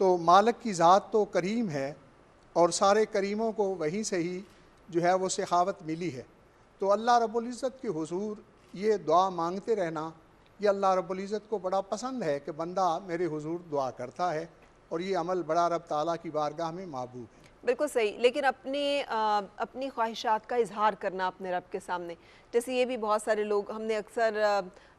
تو مالک کی ذات تو کریم ہے اور سارے کریموں کو وہیں سے ہی جو ہے وہ سخاوت ملی ہے. تو اللہ رب العزت کے حضور یہ دعا مانگتے رہنا یہ اللہ رب العزت کو بڑا پسند ہے کہ بندہ میرے حضور دعا کرتا ہے، اور یہ عمل بڑا رب تعالیٰ کی بارگاہ میں محبوب ہے. بالکل صحیح. لیکن اپنی خواہشات کا اظہار کرنا اپنے رب کے سامنے، جیسے یہ بھی بہت سارے لوگ، ہم نے اکثر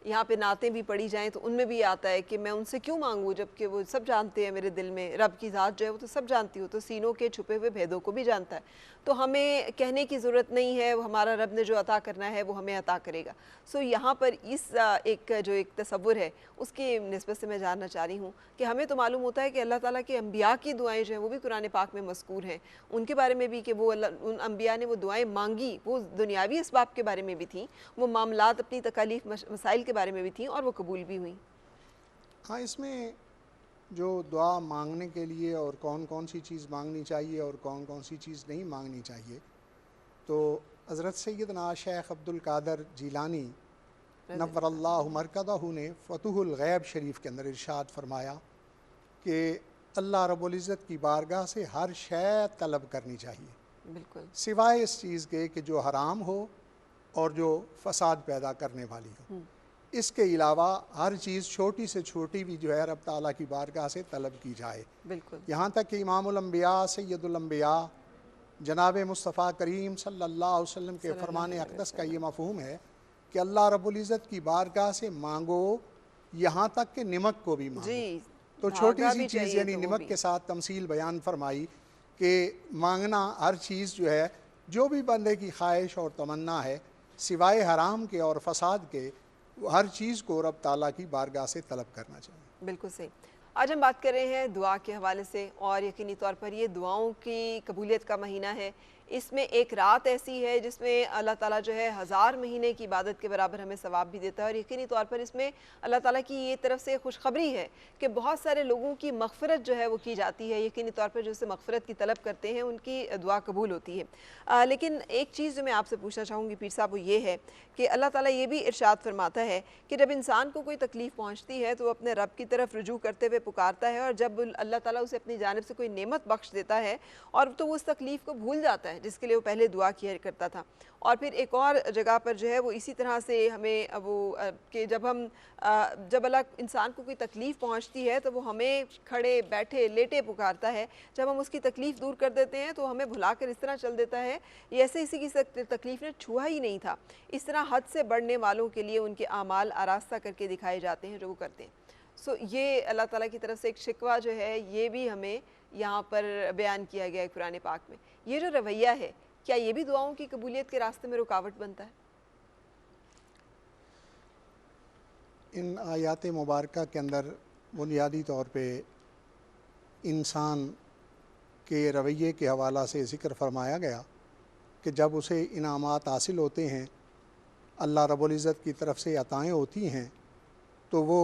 یہاں پہ نعتیں بھی پڑھی جائیں تو ان میں بھی آتا ہے کہ میں ان سے کیوں مانگوں جبکہ وہ سب جانتے ہیں میرے دل میں. رب کی ذات جو ہے وہ تو سب جانتی ہو، تو سینوں کے چھپے ہوئے بھیدوں کو بھی جانتا ہے. تو ہمیں کہنے کی ضرورت نہیں ہے، ہمارا رب نے جو عطا کرنا ہے وہ ہمیں عطا کرے گا. سو یہاں پر اس ایک تصور ہے اس کی نسبت سے میں جاننا چاہ رہی ہوں کہ ہمیں تو معلوم ہوتا ہے کہ اللہ تعالیٰ کے انبیاء کی دعائیں جو ہیں وہ بھی قرآن پاک میں مذکور ہیں، ان کے بارے میں بھی کہ وہ ان انبیاء نے وہ دعائیں مانگی، وہ دنیاوی اسباب کے بارے میں بھی تھیں، وہ معاملات اپنی تکالیف مسائل کے بارے میں بھی تھیں اور وہ قبول بھی ہوئیں. ہاں، اس میں جو دعا مانگنے کے لیے اور کون کون سی چیز مانگنی چاہیے اور کون کون سی چیز نہیں مانگنی چاہیے، تو حضرت سیدنا شیخ عبد القادر جیلانی نور اللہ مرکزہ نے فتح الغیب شریف کے اندر ارشاد فرمایا کہ اللہ رب العزت کی بارگاہ سے ہر شے طلب کرنی چاہیے، بالکل، سوائے اس چیز کے کہ جو حرام ہو اور جو فساد پیدا کرنے والی ہو. اس کے علاوہ ہر چیز چھوٹی سے چھوٹی بھی جو ہے رب تعالیٰ کی بارگاہ سے طلب کی جائے. بالکل، یہاں تک کہ امام الانبیاء سید الانبیاء جناب مصطفیٰ کریم صلی اللہ علیہ وسلم کے فرمان اقدس کا یہ مفہوم ہے کہ اللہ رب العزت کی بارگاہ سے مانگو یہاں تک کہ نمک کو بھی مانگو. جی، تو چھوٹی سی چیز یعنی نمک کے ساتھ تمثیل بیان فرمائی کہ مانگنا ہر چیز جو ہے، جو بھی بندے کی خواہش اور تمنا ہے سوائے حرام کے اور فساد کے، ہر چیز کو رب تعالیٰ کی بارگاہ سے طلب کرنا چاہیے. بالکل صحیح. آج ہم بات کر رہے ہیں دعا کے حوالے سے، اور یقینی طور پر یہ دعاؤں کی قبولیت کا مہینہ ہے. اس میں ایک رات ایسی ہے جس میں اللہ تعالیٰ جو ہے 1000 مہینے کی عبادت کے برابر ہمیں ثواب بھی دیتا ہے، اور یقینی طور پر اس میں اللہ تعالیٰ کی یہ طرف سے خوشخبری ہے کہ بہت سارے لوگوں کی مغفرت جو ہے وہ کی جاتی ہے. یقینی طور پر جو سے مغفرت کی طلب کرتے ہیں ان کی دعا قبول ہوتی ہے. لیکن ایک چیز جو میں آپ سے پوچھنا چاہوں گی پیر صاحب، وہ یہ ہے کہ اللہ تعالیٰ یہ بھی ارشاد فرماتا ہے کہ جب انسان کو کوئی تکلیف پہنچتی ہے تو وہ اپنے رب کی طرف رجوع کرتے ہوئے پکارتا ہے، اور جب اللہ تعالیٰ اسے اپنی جانب سے کوئی نعمت بخش دیتا ہے اور تو وہ اس تکلیف کو بھول جاتا ہے جس کے لیے وہ پہلے دعا کیا کرتا تھا. اور پھر ایک اور جگہ پر جو ہے وہ اسی طرح سے ہمیں کہ جب اللہ انسان کو کوئی تکلیف پہنچتی ہے تو وہ ہمیں کھڑے بیٹھے لیٹے پکارتا ہے. جب ہم اس کی تکلیف دور کر دیتے ہیں تو ہمیں بھلا کر اس طرح چل دیتا ہے ایسے اسی کی تکلیف نے چھوا ہی نہیں تھا. اس طرح حد سے بڑھنے والوں کے لیے ان کے اعمال آراستہ کر کے دکھائے جاتے ہیں جو وہ کرتے ہیں. سو یہ اللہ تعالیٰ کی طرف سے ایک شکوہ جو ہے یہ بھی ہمیں یہاں پر بیان کیا گیا ہے قرآن پاک میں. یہ جو رویہ ہے کیا یہ بھی دعاؤں کی قبولیت کے راستے میں رکاوٹ بنتا ہے؟ ان آیات مبارکہ کے اندر بنیادی طور پہ انسان کے رویے کے حوالہ سے ذکر فرمایا گیا کہ جب اسے انعامات حاصل ہوتے ہیں، اللہ رب العزت کی طرف سے عطائیں ہوتی ہیں، تو وہ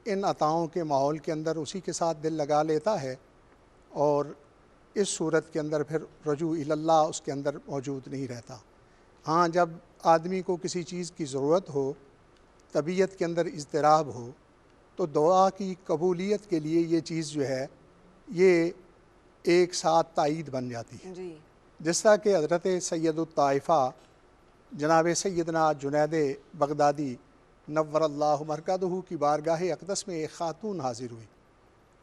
ان عطاؤں کے ماحول کے اندر اسی کے ساتھ دل لگا لیتا ہے، اور اس صورت کے اندر پھر رجوع اللہ اس کے اندر موجود نہیں رہتا. ہاں، جب آدمی کو کسی چیز کی ضرورت ہو، طبیعت کے اندر اضطراب ہو، تو دعا کی قبولیت کے لیے یہ چیز جو ہے یہ ایک ساتھ تائید بن جاتی ہے. جی، جس طرح کہ حضرت سید الطائفہ جناب سیدنا جنید بغدادی نور اللہ مرکزہ کی بارگاہ اقدس میں ایک خاتون حاضر ہوئی،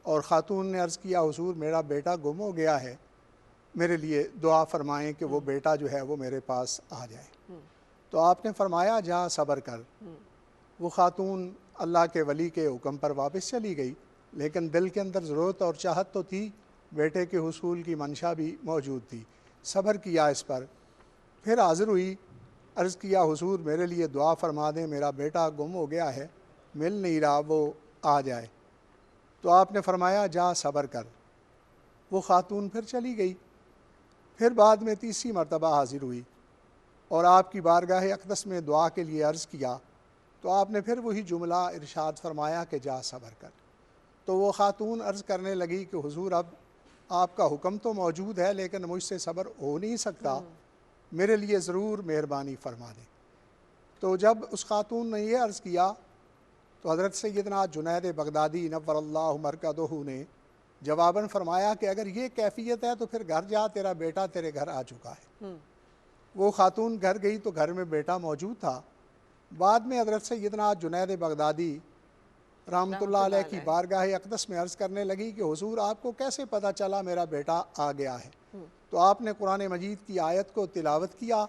اور خاتون نے عرض کیا حضور میرا بیٹا گم ہو گیا ہے، میرے لیے دعا فرمائیں کہ وہ بیٹا جو ہے وہ میرے پاس آ جائے. تو آپ نے فرمایا جا صبر کر. وہ خاتون اللہ کے ولی کے حکم پر واپس چلی گئی، لیکن دل کے اندر ضرورت اور چاہت تو تھی، بیٹے کے حصول کی منشا بھی موجود تھی. صبر کیا اس پر، پھر حاضر ہوئی، عرض کیا حضور میرے لیے دعا فرما دیں، میرا بیٹا گم ہو گیا ہے، مل نہیں رہا، وہ آ جائے. تو آپ نے فرمایا جا صبر کر. وہ خاتون پھر چلی گئی. پھر بعد میں تیسری مرتبہ حاضر ہوئی اور آپ کی بارگاہ اقدس میں دعا کے لیے عرض کیا، تو آپ نے پھر وہی جملہ ارشاد فرمایا کہ جا صبر کر. تو وہ خاتون عرض کرنے لگی کہ حضور اب آپ کا حکم تو موجود ہے لیکن مجھ سے صبر ہو نہیں سکتا، میرے لیے ضرور مہربانی فرما دیں. تو جب اس خاتون نے یہ عرض کیا تو حضرت سیدنا جنید بغدادی نور اللہ مرکزہ نے جواباً فرمایا کہ اگر یہ کیفیت ہے تو پھر گھر جا، تیرا بیٹا تیرے گھر آ چکا ہے۔ وہ خاتون گھر گئی تو گھر میں بیٹا موجود تھا۔ بعد میں حضرت سیدنا جنید بغدادی رحمۃ اللہ علیہ کی بارگاہ اقدس میں عرض کرنے لگی کہ حضور آپ کو کیسے پتہ چلا میرا بیٹا آ گیا ہے؟ تو آپ نے قرآن مجید کی آیت کو تلاوت کیا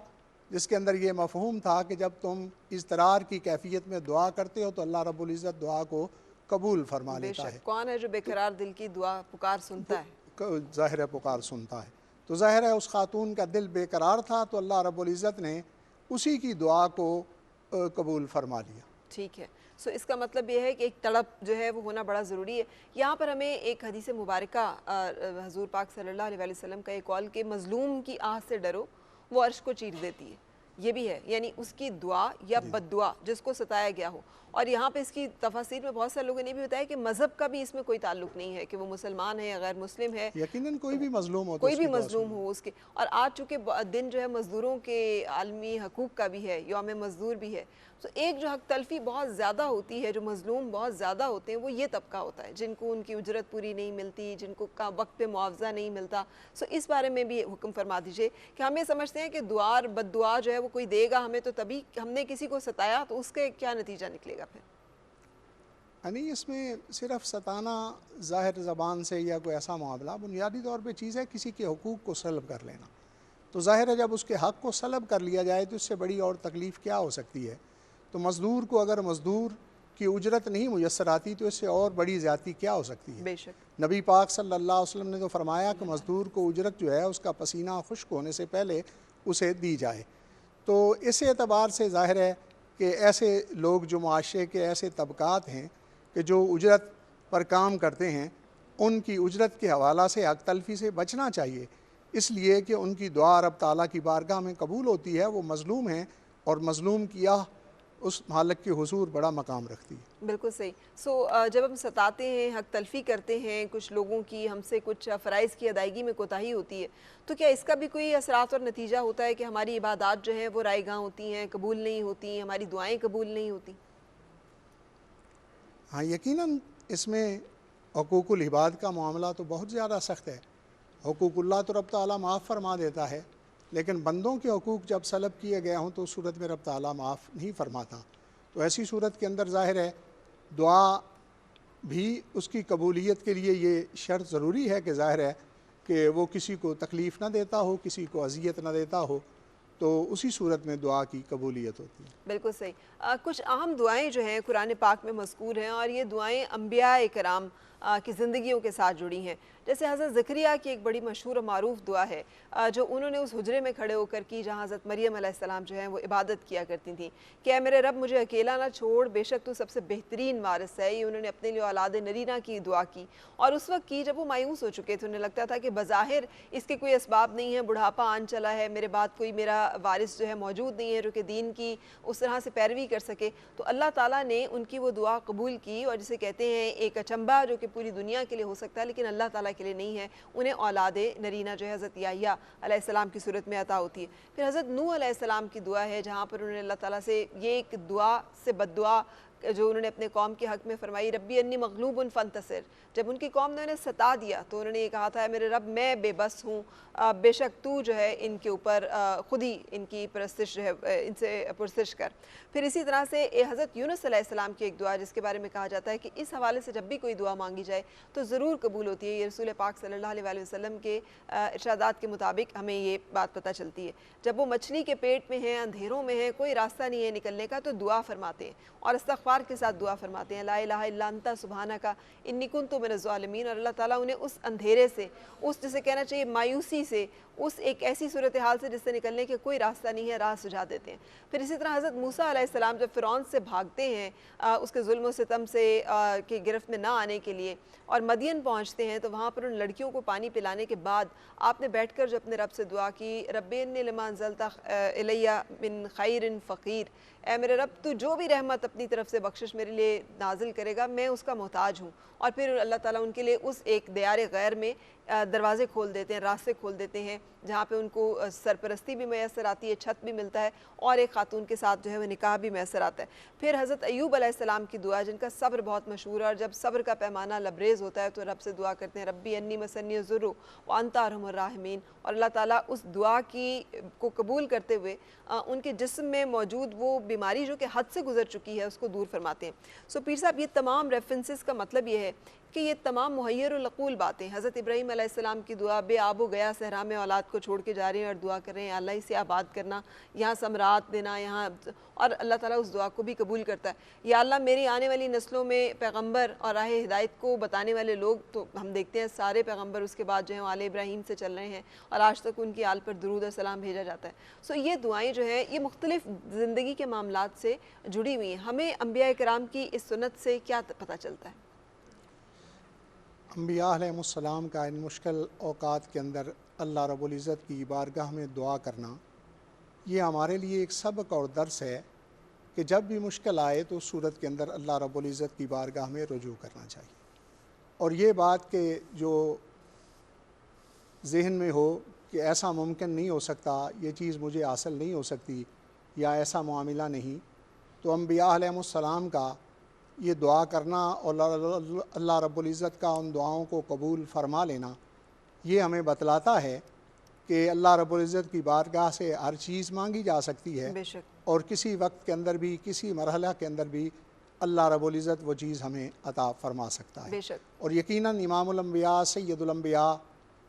جس کے اندر یہ مفہوم تھا کہ جب تم اضطرار کی کیفیت میں دعا کرتے ہو تو اللہ رب العزت دعا کو قبول فرما لیتا ہے۔ کون ہے جو بے قرار دل کی دعا پکار سنتا ہے؟ ظاہر ہے پکار سنتا ہے۔ تو ظاہر ہے اس خاتون کا دل بے قرار تھا تو اللہ رب العزت نے اسی کی دعا کو قبول فرما لیا۔ ٹھیک ہے، سو اس کا مطلب یہ ہے کہ ایک تڑپ جو ہے وہ ہونا بڑا ضروری ہے۔ یہاں پر ہمیں ایک حدیث مبارکہ حضور پاک صلی اللہ علیہ وسلم کا ایک قول کہ مظلوم کی آہ سے ڈرو وہ عرش کو چیر دیتی ہے، یہ بھی ہے، یعنی اس کی دعا یا بد دعا جس کو ستایا گیا ہو۔ اور یہاں پہ اس کی تفاصیر میں بہت سارے لوگوں نے بھی بتایا کہ مذہب کا بھی اس میں کوئی تعلق نہیں ہے کہ وہ مسلمان ہے یا غیر مسلم ہے، یقیناً کوئی بھی مظلوم ہو، کوئی بھی مظلوم ہو اس کے۔ اور آج چونکہ دن جو ہے مزدوروں کے عالمی حقوق کا بھی ہے، یوم مزدور بھی ہے، تو ایک جو حق تلفی بہت زیادہ ہوتی ہے، جو مظلوم بہت زیادہ ہوتے ہیں، وہ یہ طبقہ ہوتا ہے جن کو ان کی اجرت پوری نہیں ملتی، جن کو وقت پہ معاوضہ نہیں ملتا۔ سو اس بارے میں بھی حکم فرما دیجئے کہ ہمیں سمجھتے ہیں کہ دعا اور بد دعا جو ہے وہ کوئی دے گا ہمیں تو تبھی، ہم نے کسی کو ستایا تو اس کے کیا نتیجہ نکلے گا پھر؟ یعنی اس میں صرف ستانا ظاہر زبان سے یا کوئی ایسا معاملہ، بنیادی طور پہ چیز ہے کسی کے حقوق کو سلب کر لینا۔ تو ظاہر ہے جب اس کے حق کو سلب کر لیا جائے تو اس سے بڑی اور تکلیف کیا ہو سکتی ہے؟ تو مزدور کو اگر مزدور کی اجرت نہیں میسر آتی تو اس سے اور بڑی زیادتی کیا ہو سکتی ہے؟ بے شک نبی پاک صلی اللہ علیہ وسلم نے تو فرمایا کہ مزدور کو اجرت جو ہے اس کا پسینہ خشک ہونے سے پہلے اسے دی جائے۔ تو اس اعتبار سے ظاہر ہے کہ ایسے لوگ جو معاشرے کے ایسے طبقات ہیں کہ جو اجرت پر کام کرتے ہیں، ان کی اجرت کے حوالہ سے حق تلفی سے بچنا چاہیے، اس لیے کہ ان کی دعا رب تعالیٰ کی بارگاہ میں قبول ہوتی ہے۔ وہ مظلوم ہیں اور مظلوم کی آہ اس مالک کے حضور بڑا مقام رکھتی ہے۔ بالکل صحیح۔ سو جب ہم ستاتے ہیں، حق تلفی کرتے ہیں، کچھ لوگوں کی ہم سے کچھ فرائض کی ادائیگی میں کوتاہی ہوتی ہے، تو کیا اس کا بھی کوئی اثرات اور نتیجہ ہوتا ہے کہ ہماری عبادات جو ہیں وہ رائے گاں ہوتی ہیں، قبول نہیں ہوتی، ہماری دعائیں قبول نہیں ہوتی؟ ہاں یقیناً اس میں حقوق العباد کا معاملہ تو بہت زیادہ سخت ہے۔ حقوق اللہ تو رب تعالیٰ معاف فرما دیتا ہے، لیکن بندوں کے حقوق جب سلب کیے گئے ہوں تو اس صورت میں رب تعالیٰ معاف نہیں فرماتا۔ تو ایسی صورت کے اندر ظاہر ہے دعا بھی اس کی قبولیت کے لیے یہ شرط ضروری ہے کہ ظاہر ہے کہ وہ کسی کو تکلیف نہ دیتا ہو، کسی کو اذیت نہ دیتا ہو، تو اسی صورت میں دعا کی قبولیت ہوتی ہے۔ بالکل صحیح۔ کچھ اہم دعائیں جو ہیں قرآن پاک میں مذکور ہیں اور یہ دعائیں انبیاء کرام کی زندگیوں کے ساتھ جڑی ہیں۔ جیسے حضرت زکریا کی ایک بڑی مشہور و معروف دعا ہے جو انہوں نے اس حجرے میں کھڑے ہو کر کی جہاں حضرت مریم علیہ السلام جو ہیں وہ عبادت کیا کرتی تھیں کہ اے میرے رب مجھے اکیلا نہ چھوڑ، بے شک تو سب سے بہترین وارث ہے۔ یہ انہوں نے اپنے لیے اولاد نرینہ کی دعا کی، اور اس وقت کی جب وہ مایوس ہو چکے تھے، انہیں لگتا تھا کہ بظاہر اس کے کوئی اسباب نہیں ہیں، بڑھاپا آن چلا ہے، میرے بعد کوئی میرا وارث جو ہے موجود نہیں ہے جو کہ دین کی اس طرح سے پیروی کر سکے۔ تو اللہ تعالیٰ نے ان کی وہ دعا قبول کی، اور جسے کہتے ہیں ایک اچنبا جو کہ پوری دنیا کے لیے ہو سکتا ہے لیکن اللہ تعالیٰ کے لیے نہیں ہے، انہیں اولاد نرینہ جو ہے حضرت یحییٰ علیہ السلام کی صورت میں عطا ہوتی ہے۔ پھر حضرت نوح علیہ السلام کی دعا ہے جہاں پر انہوں نے اللہ تعالیٰ سے یہ ایک دعا سے بد دعا جو انہوں نے اپنے قوم کے حق میں فرمائی، ربی انی مغلوب فانتصر۔ جب ان کی قوم نے انہیں ستا دیا تو انہوں نے یہ کہا تھا میرے رب میں بے بس ہوں، بے شک تو جو ہے ان کے اوپر خود ہی ان کی پرستش جو ہے ان سے پرستش کر۔ پھر اسی طرح سے حضرت یونس علیہ السلام کی ایک دعا جس کے بارے میں کہا جاتا ہے کہ اس حوالے سے جب بھی کوئی دعا مانگی جائے تو ضرور قبول ہوتی ہے۔ یہ رسول پاک صلی اللہ علیہ وسلم کے ارشادات کے مطابق ہمیں یہ بات پتہ چلتی ہے۔ جب وہ مچھلی کے پیٹ میں ہیں، اندھیروں میں ہیں، کوئی راستہ نہیں ہے نکلنے کا، تو دعا فرماتے ہیں اور استغفار کے ساتھ دعا فرماتے ہیں، لا الہ الا انت سبحانک انی کنت من الظالمین۔ اور اللہ تعالیٰ انہیں اس اندھیرے سے، اس جسے کہنا چاہیے مایوسی سے، اس ایک ایسی صورتحال سے جس سے نکلنے کے کوئی راستہ نہیں ہے، راہ سجھا دیتے ہیں۔ پھر اسی طرح حضرت موسیٰ علیہ السلام جب فرعون سے بھاگتے ہیں اس کے ظلم و ستم سے کی گرفت میں نہ آنے کے لیے اور مدین پہنچتے ہیں، تو وہاں پر ان لڑکیوں کو پانی پلانے کے بعد آپ نے بیٹھ کر جو اپنے رب سے دعا کی، رب انی لما انزلت الی من خیر فقیر، اے میرے رب تو جو بھی رحمت اپنی طرف سے بخشش میرے لیے نازل کرے گا میں اس کا محتاج ہوں. اور پھر اللہ تعالیٰ ان کے لیے اس ایک دیار غیر میں دروازے کھول دیتے ہیں, راستے کھول دیتے ہیں, جہاں پہ ان کو سرپرستی بھی میسر آتی ہے, چھت بھی ملتا ہے, اور ایک خاتون کے ساتھ جو ہے وہ نکاح بھی میسر آتا ہے. پھر حضرت ایوب علیہ السلام کی دعا, جن کا صبر بہت مشہور ہے, اور جب صبر کا پیمانہ لبریز ہوتا ہے تو رب سے دعا کرتے ہیں ربی انی مسنی الضر وانت ارحم الراحمین, اور اللہ تعالیٰ اس دعا کو قبول کرتے ہوئے ان کے جسم میں موجود وہ بیماری جو کہ حد سے گزر چکی ہے اس کو دور فرماتے ہیں. سو پیر صاحب یہ تمام ریفرنسز کا مطلب یہ ہے کہ یہ تمام محیر العقول باتیں, حضرت ابراہیم علیہ السلام کی دعا, بے آب و گیا صحرا میں اولاد کو چھوڑ کے جا رہے ہیں اور دعا کر رہے ہیں اللہ اسے آباد کرنا, یہاں ثمرات دینا, یہاں, اور اللہ تعالیٰ اس دعا کو بھی قبول کرتا ہے. یا اللہ میری آنے والی نسلوں میں پیغمبر اور راہ ہدایت کو بتانے والے لوگ, تو ہم دیکھتے ہیں سارے پیغمبر اس کے بعد جو ہیں آل ابراہیم سے چل رہے ہیں, اور آج تک ان کی آل پر درود اور سلام بھیجا جاتا ہے. سو یہ دعائیں جو ہیں یہ مختلف زندگی کے معاملات سے جڑی ہوئی ہیں. ہمیں انبیاء کرام کی اس سنت سے کیا پتہ چلتا ہے؟ انبیاء علیہ السلام کا ان مشکل اوقات کے اندر اللہ رب العزت کی بارگاہ میں دعا کرنا, یہ ہمارے لیے ایک سبق اور درس ہے کہ جب بھی مشکل آئے تو اس صورت کے اندر اللہ رب العزت کی بارگاہ میں رجوع کرنا چاہیے. اور یہ بات کہ جو ذہن میں ہو کہ ایسا ممکن نہیں ہو سکتا, یہ چیز مجھے حاصل نہیں ہو سکتی, یا ایسا معاملہ نہیں, تو انبیاء علیہ السلام کا یہ دعا کرنا اور اللہ رب العزت کا ان دعاؤں کو قبول فرما لینا, یہ ہمیں بتلاتا ہے کہ اللہ رب العزت کی بارگاہ سے ہر چیز مانگی جا سکتی ہے, بے شک, اور کسی وقت کے اندر بھی, کسی مرحلہ کے اندر بھی اللہ رب العزت وہ چیز ہمیں عطا فرما سکتا ہے. بے شک. اور یقیناً امام الانبیاء سید الانبیاء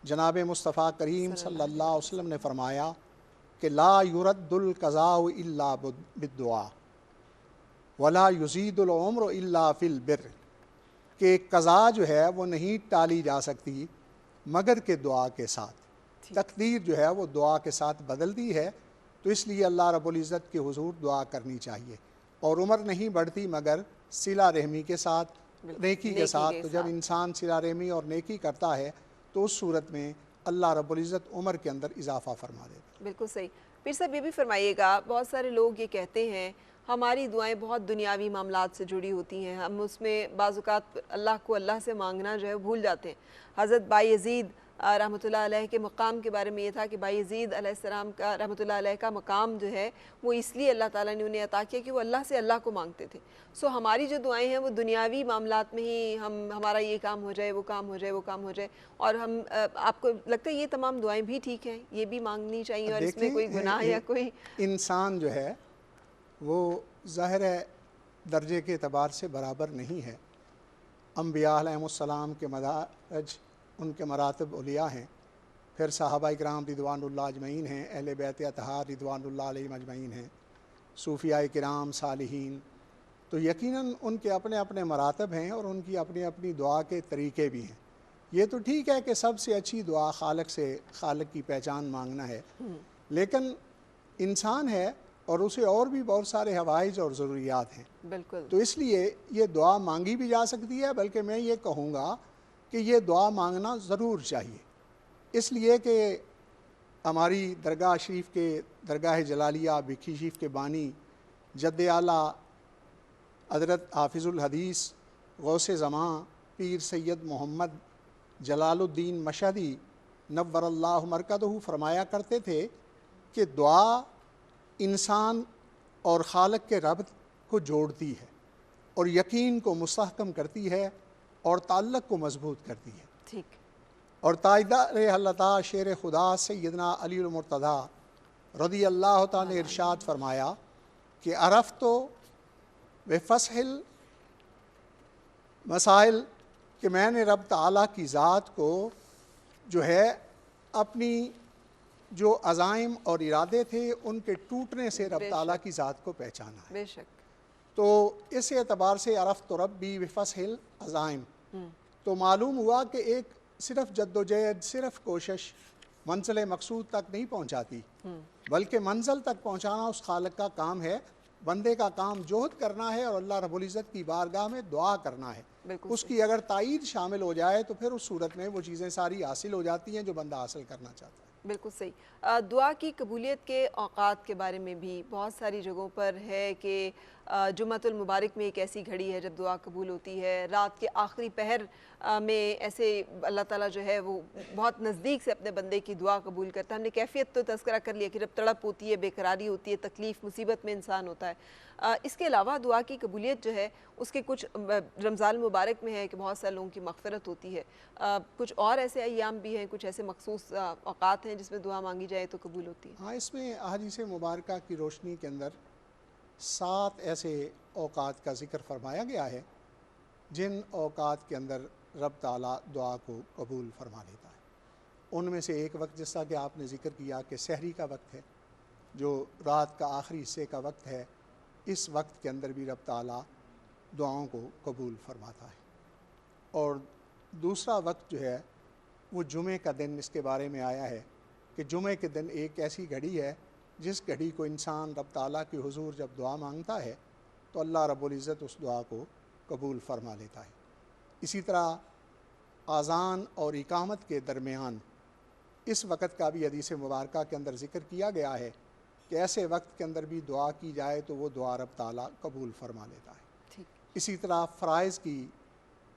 جناب مصطفیٰ کریم صلی اللہ علیہ وسلم نے فرمایا کہ لا يرد القضاء الا بالدعاء ولا يزيد العمر الا في البر, کہ قضا جو ہے وہ نہیں ٹالی جا سکتی مگر کہ دعا کے ساتھ. تقدیر جو ہے وہ دعا کے ساتھ بدلتی ہے, تو اس لیے اللہ رب العزت کے حضور دعا کرنی چاہیے. اور عمر نہیں بڑھتی مگر صلہ رحمی کے ساتھ, نیکی کے ساتھ. تو جب انسان صلہ رحمی اور نیکی کرتا ہے تو اس صورت میں اللہ رب العزت عمر کے اندر اضافہ فرما دیتا. بالکل صحیح. پھر صاحب یہ بھی فرمائیے گا, بہت سارے لوگ یہ کہتے ہیں ہماری دعائیں بہت دنیاوی معاملات سے جڑی ہوتی ہیں, ہم اس میں بعض اوقات اللہ سے مانگنا جو ہے بھول جاتے ہیں. حضرت بایزید رحمۃ اللہ علیہ کے مقام کے بارے میں یہ تھا کہ بایزید علیہ السلام کا رحمۃ اللہ علیہ کا مقام جو ہے وہ اس لیے اللہ تعالیٰ نے انہیں عطا کیا کہ وہ اللہ سے اللہ کو مانگتے تھے. سو ہماری جو دعائیں ہیں وہ دنیاوی معاملات میں ہی ہمارا یہ کام ہو جائے, وہ کام ہو جائے, وہ کام ہو جائے, اور ہم آپ کو لگتا ہے یہ تمام دعائیں بھی ٹھیک ہیں, یہ بھی مانگنی چاہیے, اور اس میں کوئی گناہ یا کوئی انسان جو ہے وہ ظاہر درجے کے اعتبار سے برابر نہیں ہے. انبیاء علیہ السلام کے مدارج, ان کے مراتب اولیاء ہیں, پھر صحابہ کرام رضوان اللہ اجمعین ہیں, اہل بیت اطہار رضوان اللہ علیہم اجمعین ہیں, صوفیاء کرام صالحین, تو یقیناً ان کے اپنے اپنے مراتب ہیں اور ان کی اپنی اپنی دعا کے طریقے بھی ہیں. یہ تو ٹھیک ہے کہ سب سے اچھی دعا خالق کی پہچان مانگنا ہے, لیکن انسان ہے اور اسے اور بھی بہت سارے حوائج اور ضروریات ہیں. بالکل. تو اس لیے یہ دعا مانگی بھی جا سکتی ہے, بلکہ میں یہ کہوں گا کہ یہ دعا مانگنا ضرور چاہیے, اس لیے کہ ہماری درگاہ شریف کے درگاہ جلالیہ بکھی شریف کے بانی جد اعلیٰ حضرت حافظ الحدیث غوث زماں پیر سید محمد جلال الدین مشہدی نور اللہ مرکزہ فرمایا کرتے تھے کہ دعا انسان اور خالق کے ربط کو جوڑتی ہے اور یقین کو مستحکم کرتی ہے اور تعلق کو مضبوط کرتی ہے. ٹھیک. اور تاجدار اللہ شیر خدا سیدنا علی المرتضیٰ رضی اللہ تعالیٰ نے ارشاد فرمایا کہ عرفت بفصح المسائل, کہ میں نے رب تعالیٰ کی ذات کو جو ہے اپنی جو عزائم اور ارادے تھے ان کے ٹوٹنے سے رب تعالیٰ کی ذات کو پہچانا ہے. بے شک. تو اس اعتبار سے عرفت ربی بفصح العزائم, تو معلوم ہوا کہ ایک صرف جد و جہد, صرف کوشش منزل مقصود تک نہیں پہنچاتی, بلکہ منزل تک پہنچانا اس خالق کا کام ہے. بندے کا کام جہد کرنا ہے اور اللہ رب العزت کی بارگاہ میں دعا کرنا ہے. اس کی اگر تائید شامل ہو جائے تو پھر اس صورت میں وہ چیزیں ساری حاصل ہو جاتی ہیں جو بندہ حاصل کرنا چاہتا ہے. بالکل صحیح۔ دعا کی قبولیت کے اوقات کے بارے میں بھی بہت ساری جگہوں پر ہے کہ جمعۃ المبارک میں ایک ایسی گھڑی ہے جب دعا قبول ہوتی ہے، رات کے آخری پہر میں ایسے اللہ تعالیٰ جو ہے وہ بہت نزدیک سے اپنے بندے کی دعا قبول کرتا ہے۔ ہم نے کیفیت تو تذکرہ کر لیا کہ جب تڑپ ہوتی ہے، بے قراری ہوتی ہے، تکلیف مصیبت میں انسان ہوتا ہے۔ اس کے علاوہ دعا کی قبولیت جو ہے اس کے کچھ رمضان المبارک میں ہے کہ بہت سارے لوگوں کی مغفرت ہوتی ہے، کچھ اور ایسے ایام بھی ہیں، کچھ ایسے مخصوص اوقات ہیں جس میں دعا مانگی جائے تو قبول ہوتی ہے؟ ہاں، اس میں احادیث مبارکہ کی روشنی کے اندر 7 ایسے اوقات کا ذکر فرمایا گیا ہے جن اوقات کے اندر رب تعالیٰ دعا کو قبول فرما لیتا ہے۔ ان میں سے ایک وقت جیسا کہ آپ نے ذکر کیا کہ سحری کا وقت ہے، جو رات کا آخری حصے کا وقت ہے، اس وقت کے اندر بھی رب تعالیٰ دعاؤں کو قبول فرماتا ہے۔ اور دوسرا وقت جو ہے وہ جمعے کا دن، اس کے بارے میں آیا ہے کہ جمعے کے دن ایک ایسی گھڑی ہے جس گھڑی کو انسان رب تعالیٰ کے حضور جب دعا مانگتا ہے تو اللہ رب العزت اس دعا کو قبول فرما لیتا ہے۔ اسی طرح اذان اور اقامت کے درمیان اس وقت کا بھی حدیث مبارکہ کے اندر ذکر کیا گیا ہے کہ ایسے وقت کے اندر بھی دعا کی جائے تو وہ دعا رب تعالیٰ قبول فرما لیتا ہے۔ اسی طرح فرائض کی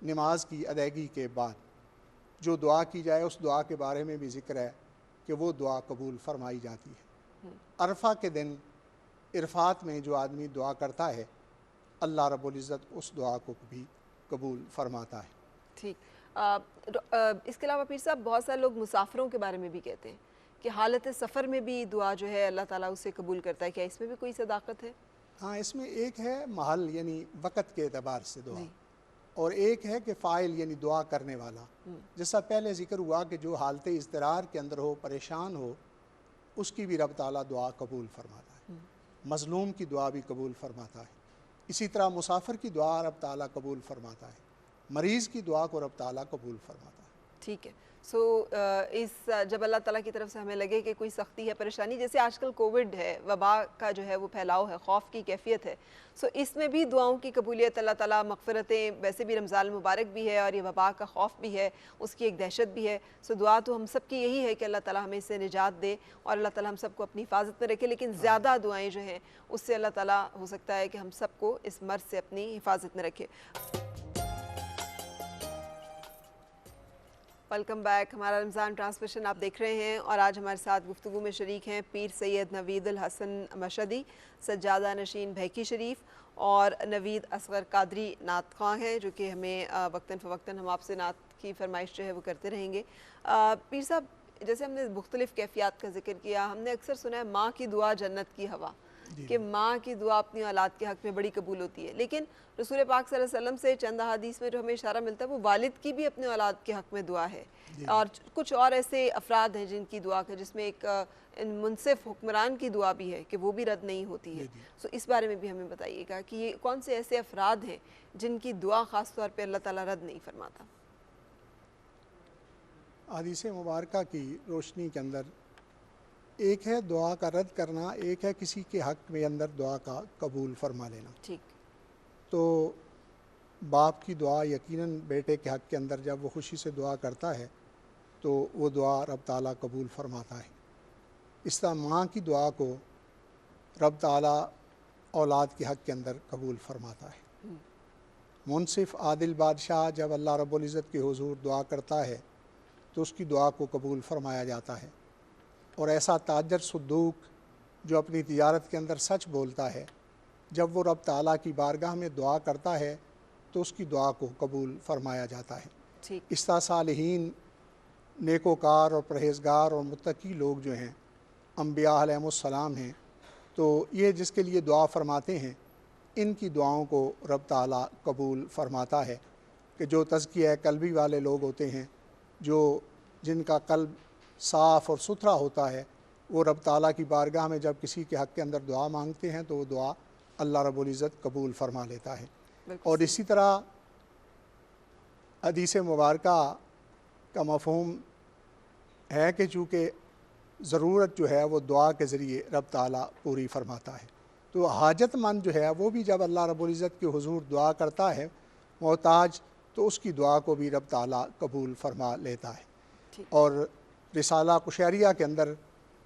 نماز کی ادائیگی کے بعد جو دعا کی جائے اس دعا کے بارے میں بھی ذکر ہے کہ وہ دعا قبول فرمائی جاتی ہے۔ عرفہ کے دن عرفات میں جو آدمی دعا کرتا ہے اللہ رب العزت اس دعا کو بھی قبول فرماتا ہے۔ ٹھیک، اس کے علاوہ پیر صاحب بہت سارے لوگ مسافروں کے بارے میں بھی کہتے ہیں کہ حالت سفر میں بھی دعا جو ہے اللہ تعالیٰ اسے قبول کرتا ہے، کیا اس میں بھی کوئی صداقت ہے؟ ہاں، اس میں ایک ہے محل یعنی وقت کے اعتبار سے دعا، اور ایک ہے کہ فاعل یعنی دعا کرنے والا۔ جیسا پہلے ذکر ہوا کہ جو حالت اضطرار کے اندر ہو، پریشان ہو، اس کی بھی رب تعالیٰ دعا قبول فرماتا ہے، مظلوم کی دعا بھی قبول فرماتا ہے۔ اسی طرح مسافر کی دعا رب تعالیٰ قبول فرماتا ہے، مریض کی دعا کو رب تعالیٰ قبول فرماتا ہے۔ ٹھیک ہے، جب اللہ تعالیٰ کی طرف سے ہمیں لگے کہ کوئی سختی ہے، پریشانی، جیسے آج کل کووڈ ہے، وبا کا جو ہے وہ پھیلاؤ ہے، خوف کی کیفیت ہے، اس میں بھی دعاؤں کی قبولیت اللہ تعالیٰ، مغفرتیں، ویسے بھی رمضان المبارک بھی ہے اور یہ وبا کا خوف بھی ہے، اس کی ایک دہشت بھی ہے، دعا تو ہم سب کی یہی ہے کہ اللہ تعالیٰ ہمیں اس سے نجات دے اور اللہ تعالیٰ ہم سب کو اپنی حفاظت میں رکھے، لیکن زیادہ دعائیں جو ہیں اس سے اللہ تعالیٰ ہو سکتا ہے کہ ہم سب کو اس مرض سے اپنی حفاظت میں رکھے۔ ویلکم بیک، ہمارا رمضان ٹرانسمیشن آپ دیکھ رہے ہیں اور آج ہمارے ساتھ گفتگو میں شریک ہیں پیر سید نوید الحسن مشہدی، سجادہ نشین بھیکی شریف، اور نوید اصغر قادری نعت خواں ہیں جو کہ ہمیں وقتاً فوقتاً ہم آپ سے نعت کی فرمائش جو ہے وہ کرتے رہیں گے۔ پیر صاحب، جیسے ہم نے مختلف کیفیات کا ذکر کیا، ہم نے اکثر سنا ہے ماں کی دعا جنت کی ہوا، کہ ماں کی دعا اپنی اولاد کے حق میں بڑی قبول ہوتی ہے، لیکن رسول پاک صلی اللہ علیہ وسلم سے چند احادیث میں جو ہمیں اشارہ ملتا ہے وہ والد کی بھی اپنے اولاد کے حق میں دعا ہے، اور کچھ اور ایسے افراد ہیں جن کی دعا جس میں ایک منصف حکمران کی دعا بھی ہے کہ وہ بھی رد نہیں ہوتی ہے، اس بارے میں بھی ہمیں بتائیے گا کہ یہ کون سے ایسے افراد ہیں جن کی دعا خاص طور پہ اللہ تعالیٰ رد نہیں فرماتا؟ حدیث مبارکہ کی روشنی کے اندر ایک ہے دعا کا رد کرنا، ایک ہے کسی کے حق میں اندر دعا کا قبول فرما لینا۔ ٹھیک، تو باپ کی دعا یقیناً بیٹے کے حق کے اندر جب وہ خوشی سے دعا کرتا ہے تو وہ دعا رب تعالیٰ قبول فرماتا ہے۔ اس طرح ماں کی دعا کو رب تعالیٰ اولاد کے حق کے اندر قبول فرماتا ہے۔ منصف عادل بادشاہ جب اللہ رب العزت کے حضور دعا کرتا ہے تو اس کی دعا کو قبول فرمایا جاتا ہے، اور ایسا تاجر صدوق جو اپنی تجارت کے اندر سچ بولتا ہے، جب وہ رب تعالیٰ کی بارگاہ میں دعا کرتا ہے تو اس کی دعا کو قبول فرمایا جاتا ہے۔ اس طرح صالحین، نیکوکار اور پرہیزگار اور متقی لوگ جو ہیں، انبیاء علیہم السلام ہیں، تو یہ جس کے لیے دعا فرماتے ہیں ان کی دعاؤں کو رب تعالیٰ قبول فرماتا ہے، کہ جو تزکیہ قلبی والے لوگ ہوتے ہیں، جن کا قلب صاف اور ستھرا ہوتا ہے، وہ رب تعالیٰ کی بارگاہ میں جب کسی کے حق کے اندر دعا مانگتے ہیں تو وہ دعا اللہ رب العزت قبول فرما لیتا ہے۔ اور اسی طرح حدیث مبارکہ کا مفہوم ہے کہ چونکہ ضرورت جو ہے وہ دعا کے ذریعے رب تعالیٰ پوری فرماتا ہے، تو حاجت مند جو ہے وہ بھی جب اللہ رب العزت کے حضور دعا کرتا ہے محتاج، تو اس کی دعا کو بھی رب تعالیٰ قبول فرما لیتا ہے۔ اور رسالہ قشیریہ کے اندر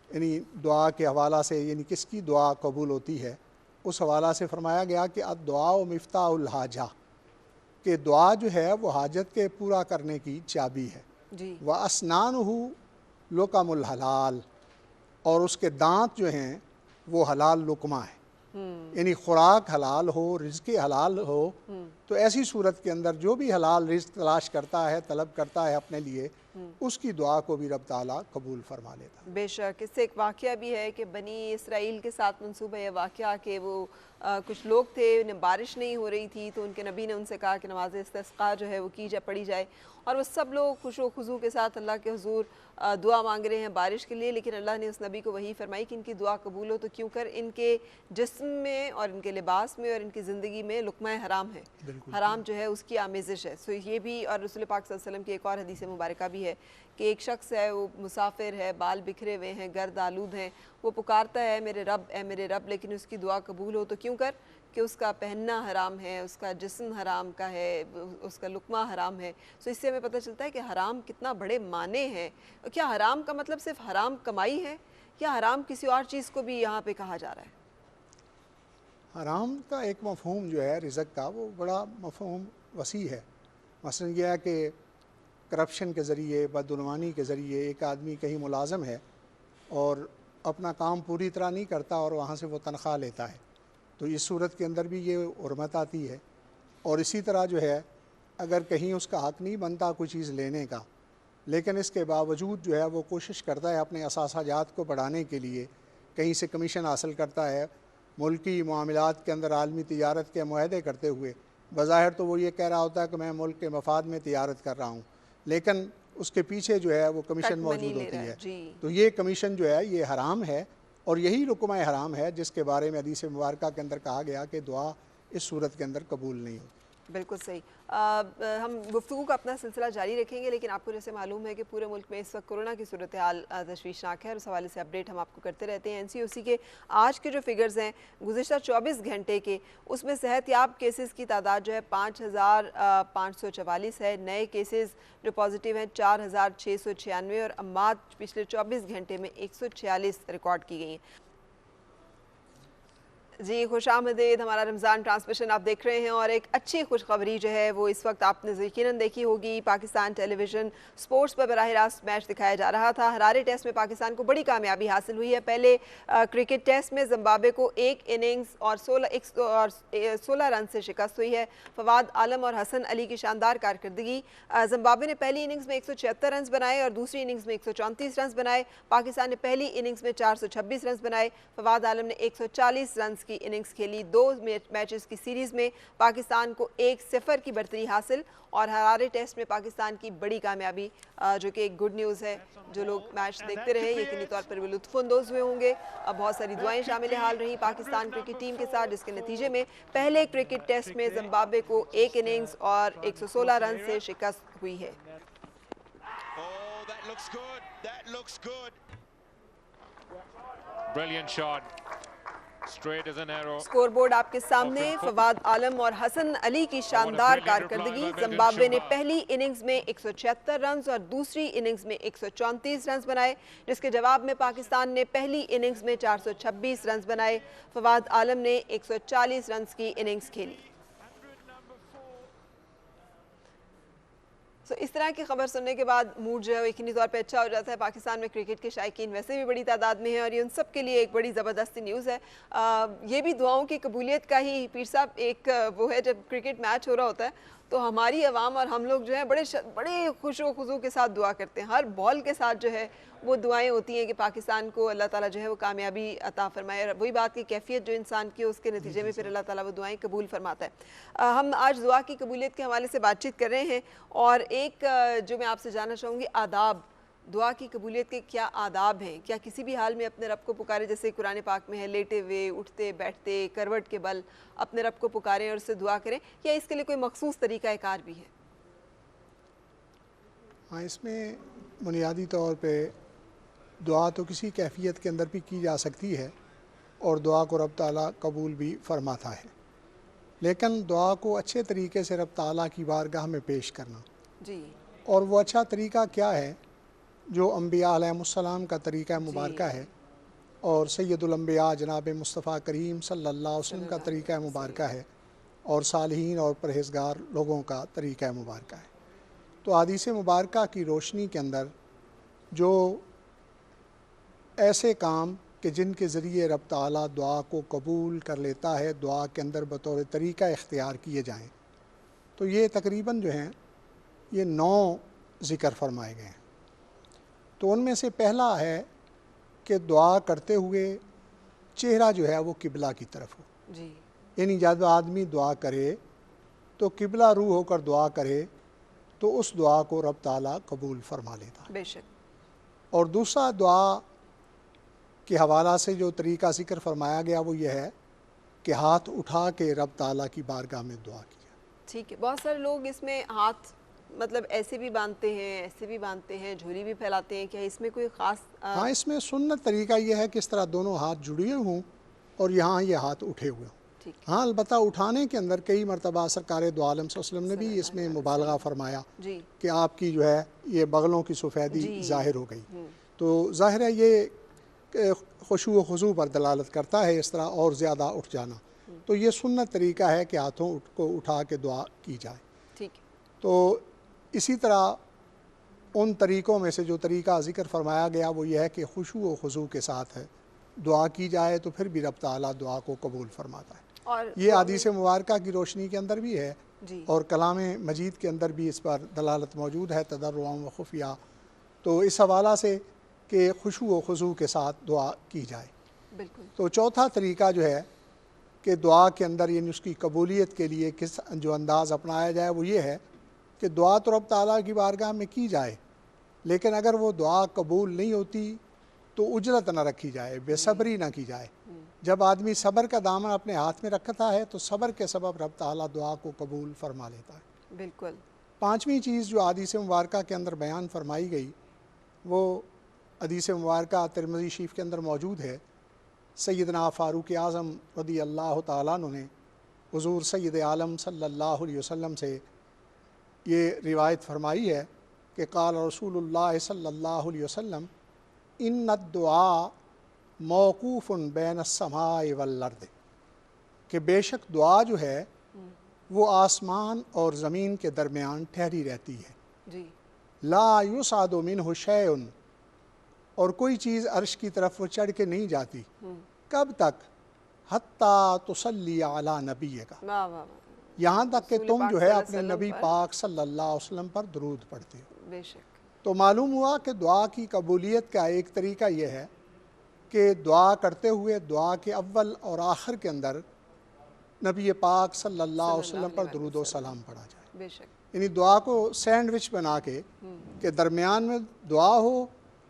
یعنی دعا کے حوالہ سے، یعنی کس کی دعا قبول ہوتی ہے، اس حوالہ سے فرمایا گیا کہ الدعاء مفتاح الحاجہ، کہ دعا جو ہے وہ حاجت کے پورا کرنے کی چابی ہے۔ جی وَأَسْنَانُهُ لُقَمُ الحلال، اور اس کے دانت جو ہیں وہ حلال لقمہ ہے، یعنی خوراک حلال ہو، رزق حلال ہو، تو ایسی صورت کے اندر جو بھی حلال رزق تلاش کرتا ہے، طلب کرتا ہے اپنے لیے، اس کی دعا کو بھی رب تعالیٰ قبول فرما لیتا ہے۔ بے شک، اس سے ایک واقعہ بھی ہے کہ بنی اسرائیل کے ساتھ منسوب ہے یہ واقعہ کہ وہ کچھ لوگ تھے، انہیں بارش نہیں ہو رہی تھی، تو ان کے نبی نے ان سے کہا کہ نماز استسقاء جو ہے وہ کی جائے، پڑھی جائے، اور وہ سب لوگ خوش و خضوع کے ساتھ اللہ کے حضور دعا مانگ رہے ہیں بارش کے لیے، لیکن اللہ نے اس نبی کو وحی فرمائی کہ ان کی دعا قبول ہو تو کیوں کر ان کے جسم میں اور ان کے لباس میں اور ان کی زندگی میں لقمہ حرام ہے، حرام جو ہے اس کی آمیزش ہے۔ سو یہ بھی، اور رسول پاک صلی اللہ علیہ وسلم کی ایک اور حدیث مبارکہ بھی ہے کہ ایک شخص ہے، وہ مسافر ہے، بال بکھرے ہوئے ہیں، گرد آلود ہیں، وہ پکارتا ہے میرے رب اے میرے رب، لیکن اس کی دعا قبول ہو تو کیوں کر کہ اس کا پہننا حرام ہے، اس کا جسم حرام کا ہے، اس کا لقمہ حرام ہے۔ سو اس سے ہمیں پتہ چلتا ہے کہ حرام کتنا بڑے معنی ہیں۔ کیا حرام کا مطلب صرف حرام کمائی ہے یا حرام کسی اور چیز کو بھی یہاں پہ کہا جا رہا ہے؟ حرام کا ایک مفہوم جو ہے رزق کا، وہ بڑا مفہوم وسیع ہے۔ مثلا یہ ہے کہ کرپشن کے ذریعے، بدعنوانی کے ذریعے ایک آدمی کہیں ملازم ہے اور اپنا کام پوری طرح نہیں کرتا اور وہاں سے وہ تنخواہ لیتا ہے، تو اس صورت کے اندر بھی یہ حرمت آتی ہے۔ اور اسی طرح جو ہے اگر کہیں اس کا حق نہیں بنتا کوئی چیز لینے کا، لیکن اس کے باوجود جو ہے وہ کوشش کرتا ہے اپنے اثاثہ جات کو بڑھانے کے لیے، کہیں سے کمیشن حاصل کرتا ہے، ملکی معاملات کے اندر عالمی تجارت کے معاہدے کرتے ہوئے، بظاہر تو وہ یہ کہہ رہا ہوتا ہے کہ میں ملک کے مفاد میں تجارت کر رہا ہوں، لیکن اس کے پیچھے جو ہے وہ کمیشن موجود ہوتی ہے، تو یہ کمیشن جو ہے یہ حرام ہے، اور یہی لقمہ حرام ہے جس کے بارے میں حدیث مبارکہ کے اندر کہا گیا کہ دعا اس صورت کے اندر قبول نہیں ہوتی۔ بالکل صحیح۔ ہم گفتگو کا اپنا سلسلہ جاری رکھیں گے، لیکن آپ کو جیسے معلوم ہے کہ پورے ملک میں اس وقت کورونا کی صورتحال تشویشناک ہے، اور اس حوالے سے اپڈیٹ ہم آپ کو کرتے رہتے ہیں۔ NCOC کے آج کے جو فگرز ہیں گزشتہ 24 گھنٹے کے، اس میں صحت یاب کیسز کی تعداد جو ہے 5544 ہے، نئے کیسز جو پازیٹیو ہیں 4696، اور اموات پچھلے 24 گھنٹے میں 146 ریکارڈ کی گئی ہیں۔ جی خوش آمدید، ہمارا رمضان ٹرانسمیشن آپ دیکھ رہے ہیں، اور ایک اچھی خوشخبری جو ہے وہ اس وقت آپ نے یقیناً دیکھی ہوگی، پاکستان ٹیلی ویژن سپورٹس پر براہ راست میچ دکھایا جا رہا تھا۔ ہرارے ٹیسٹ میں پاکستان کو بڑی کامیابی حاصل ہوئی ہے۔ پہلے کرکٹ ٹیسٹ میں زمبابوے کو ایک اننگز اور 16 رن سے شکست ہوئی ہے۔ فواد عالم اور حسن علی کی شاندار کارکردگی، زمبابوے نے پہلی اننگز میں 176 رنز بنائے اور دوسری اننگز میں 134 رنز بنائے۔ پاکستان نے پہلی اننگز میں 426 رنز بنائے۔ فواد عالم نے 140 رنز کی اننگز کھیلی۔ 2 میچز کی سیریز میں پاکستان کو 1-0 کی برتری حاصل، اور ہرارے ٹیسٹ میں پاکستان کی بڑی کامیابی، جو کہ ایک گڈ نیوز ہے۔ جو لوگ میچ دیکھتے رہے یقینی طور پر وہ لطف اندوز ہوئے ہوں گے۔ بہت ساری دعائیں شامل حال رہی پاکستان کرکٹ ٹیم کے ساتھ، جس کے نتیجے میں پہلے کرکٹ ٹیسٹ میں زمبابوے کو ایک اننگز اور 116 رن سے شکست ہوئی ہے۔ سکور بورڈ آپ کے سامنے، فواد عالم اور حسن علی کی شاندار کارکردگی۔ زمبابوے نے پہلی اننگز میں 176 رنز اور دوسری اننگز میں 134 رنز بنائے، جس کے جواب میں پاکستان نے پہلی اننگز میں 426 رنز بنائے۔ فواد عالم نے 140 رنز کی اننگز کھیلی۔ اس طرح کی خبر سننے کے بعد موڈ جو ہے یقینی طور پہ اچھا ہو جاتا ہے۔ پاکستان میں کرکٹ کے شائقین ویسے بھی بڑی تعداد میں ہیں، اور یہ ان سب کے لیے ایک بڑی زبردست نیوز ہے۔ یہ بھی دعاؤں کی قبولیت کا ہی پیر صاحب ایک وہ ہے، جب کرکٹ میچ ہو رہا ہوتا ہے تو ہماری عوام اور ہم لوگ جو ہیں بڑے خوش و خضوع کے ساتھ دعا کرتے ہیں۔ ہر بال کے ساتھ جو ہے وہ دعائیں ہوتی ہیں کہ پاکستان کو اللہ تعالیٰ جو ہے وہ کامیابی عطا فرمائے، اور وہی بات کی کیفیت جو انسان کی اس کے نتیجے میں پھر اللہ تعالیٰ وہ دعائیں قبول فرماتا ہے۔ ہم آج دعا کی قبولیت کے حوالے سے بات چیت کر رہے ہیں، اور ایک جو میں آپ سے جاننا چاہوں گی، آداب دعا کی قبولیت کے کیا آداب ہیں؟ کیا کسی بھی حال میں اپنے رب کو پکارے، جیسے قرآن پاک میں ہے لیٹے ہوئے، اٹھتے بیٹھتے، کروٹ کے بل اپنے رب کو پکاریں اور اس سے دعا کریں، یا اس کے لیے کوئی مخصوص طریقہ کار بھی ہے؟ ہاں، اس میں بنیادی طور پہ دعا تو کسی کیفیت کے اندر بھی کی جا سکتی ہے، اور دعا کو رب تعالیٰ قبول بھی فرماتا ہے، لیکن دعا کو اچھے طریقے سے رب تعالیٰ کی بارگاہ میں پیش کرنا، جی، اور وہ اچھا طریقہ کیا ہے؟ جو انبیاء علیہم کا طریقہ مبارکہ ہے اور سید الانبیاء جناب مصطفیٰ کریم صلی اللہ علیہ وسلم کا طریقہ مبارکہ ہے اور صالحین اور پرہیزگار لوگوں کا طریقہ مبارکہ ہے۔ تو حدیث مبارکہ کی روشنی کے اندر جو ایسے کام کہ جن کے ذریعے رب تعالیٰ دعا کو قبول کر لیتا ہے، دعا کے اندر بطور طریقہ اختیار کیے جائیں، تو یہ تقریباً جو ہیں یہ 9 ذکر فرمائے گئے ہیں۔ تو ان میں سے پہلا ہے کہ دعا کرتے ہوئے چہرہ جو ہے وہ قبلہ کی طرف ہو، یعنی جب آدمی دعا کرے تو قبلہ رو ہو کر دعا کرے تو اس دعا کو رب تعالیٰ قبول فرما لیتا ہے۔ بے شک۔ اور دوسرا دعا کے حوالہ سے جو طریقہ ذکر فرمایا گیا وہ یہ ہے کہ ہاتھ اٹھا کے رب تعالیٰ کی بارگاہ میں دعا کی جائے۔ ٹھیک ہے، بہت سارے لوگ اس میں ہاتھ مطلب ایسے بھی باندھتے ہیں، ایسے بھی باندھتے ہیں، جھولی بھی پھیلاتے ہیں، کیا اس میں کوئی خاص ہاں، اس میں سنت طریقہ یہ ہے کہ اس طرح دونوں ہاتھ جڑے ہوں اور یہاں یہ ہاتھ اٹھے ہوئے ہوں۔ ہاں، البتہ اٹھانے کے اندر کئی مرتبہ سرکار دو عالم صلی اللہ علیہ وسلم نے بھی اس میں مبالغہ فرمایا کہ آپ کی جو ہے یہ بغلوں کی سفیدی ظاہر ہو گئی، تو ظاہر ہے یہ خشوع و خضوع پر دلالت کرتا ہے اس طرح اور زیادہ اٹھ جانا، تو یہ سنت طریقہ ہے کہ ہاتھوں کو اٹھا کے دعا کی جائے۔ ٹھیک۔ تو اسی طرح ان طریقوں میں سے جو طریقہ ذکر فرمایا گیا وہ یہ ہے کہ خشوع و خضوع کے ساتھ ہے دعا کی جائے تو پھر بھی رب تعالیٰ دعا کو قبول فرماتا ہے۔ یہ حدیث مبارکہ کی روشنی کے اندر بھی ہے اور کلام مجید کے اندر بھی اس پر دلالت موجود ہے تضرعاً و خفیہ، تو اس حوالہ سے کہ خشوع و خضوع کے ساتھ دعا کی جائے۔ بالکل۔ تو چوتھا طریقہ جو ہے کہ دعا کے اندر یعنی اس کی قبولیت کے لیے کس جو انداز اپنایا جائے وہ یہ ہے کہ دعا تو رب تعالیٰ کی بارگاہ میں کی جائے، لیکن اگر وہ دعا قبول نہیں ہوتی تو اجرت نہ رکھی جائے، بے صبری نہ کی جائے۔ جب آدمی صبر کا دامن اپنے ہاتھ میں رکھتا ہے تو صبر کے سبب رب تعالیٰ دعا کو قبول فرما لیتا ہے۔ بالکل۔ پانچویں چیز جو حدیث مبارکہ کے اندر بیان فرمائی گئی وہ حدیث مبارکہ ترمذی شریف کے اندر موجود ہے۔ سیدنا فاروق اعظم رضی اللہ تعالیٰ عنہ نے حضور سید عالم صلی اللہ علیہ وسلم سے یہ روایت فرمائی ہے کہ قال رسول اللہ صلی اللہ علیہ وسلم ان الدعاء موقوف بین السماء والارض، کہ بے شک دعا جو ہے وہ آسمان اور زمین کے درمیان ٹھہری رہتی ہے۔ لا یصعد منہ شیء، اور کوئی چیز عرش کی طرف وہ چڑھ کے نہیں جاتی۔ کب تک؟ حتیٰ تصلی علی نبیک، یہاں تک کہ تم جو ہے اپنے نبی پاک صلی اللہ علیہ وسلم پر درود پڑھتے ہو۔ بے شک۔ تو معلوم ہوا کہ دعا کی قبولیت کا ایک طریقہ یہ ہے کہ دعا کرتے ہوئے دعا کے اول اور آخر کے اندر نبی پاک صلی اللہ علیہ وسلم پر درود و سلام پڑھا جائے۔ بے شک۔ یعنی دعا کو سینڈوچ بنا کے کہ درمیان میں دعا ہو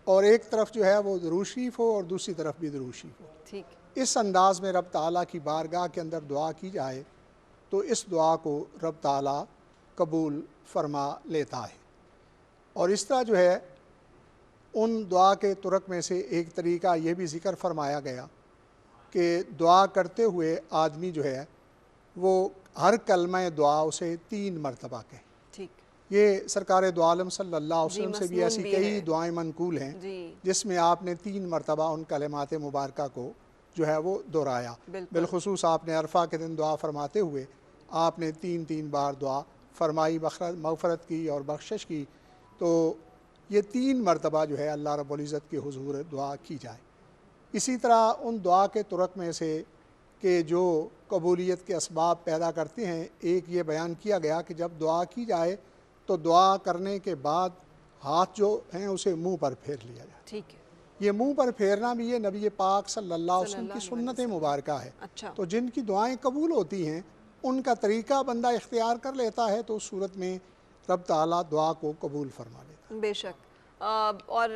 اور ایک طرف جو ہے وہ درود شریف ہو اور دوسری طرف بھی درود شریف ہو۔ ٹھیک۔ اس انداز میں رب تعالیٰ کی بارگاہ کے اندر دعا کی جائے تو اس دعا کو رب تعالیٰ قبول فرما لیتا ہے۔ اور اس طرح جو ہے ان دعا کے طرق میں سے ایک طریقہ یہ بھی ذکر فرمایا گیا کہ دعا کرتے ہوئے آدمی جو ہے وہ ہر کلمہ دعا اسے 3 مرتبہ کہے۔ ٹھیک۔ یہ سرکار دو عالم صلی اللہ علیہ وسلم سے بھی ایسی کئی دعائیں منقول ہیں جس میں آپ نے 3 مرتبہ ان کلمات مبارکہ کو جو ہے وہ دہرایا۔ بالخصوص آپ نے عرفہ کے دن دعا فرماتے ہوئے آپ نے 3 بار دعا فرمائی، مغفرت کی اور بخشش کی، تو یہ 3 مرتبہ جو ہے اللہ رب العزت کے حضور دعا کی جائے۔ اسی طرح ان دعا کے طرق میں سے کہ جو قبولیت کے اسباب پیدا کرتے ہیں، ایک یہ بیان کیا گیا کہ جب دعا کی جائے تو دعا کرنے کے بعد ہاتھ جو ہیں اسے منہ پر پھیر لیا جائے۔ ٹھیک ہے۔ یہ منہ پر پھیرنا بھی یہ نبی پاک صلی اللہ علیہ وسلم کی سنت مبارکہ ہے۔ تو جن کی دعائیں قبول ہوتی ہیں ان کا طریقہ بندہ اختیار کر لیتا ہے تو اس صورت میں رب تعالیٰ دعا کو قبول فرما لیتا ہے۔ بے شک۔ اور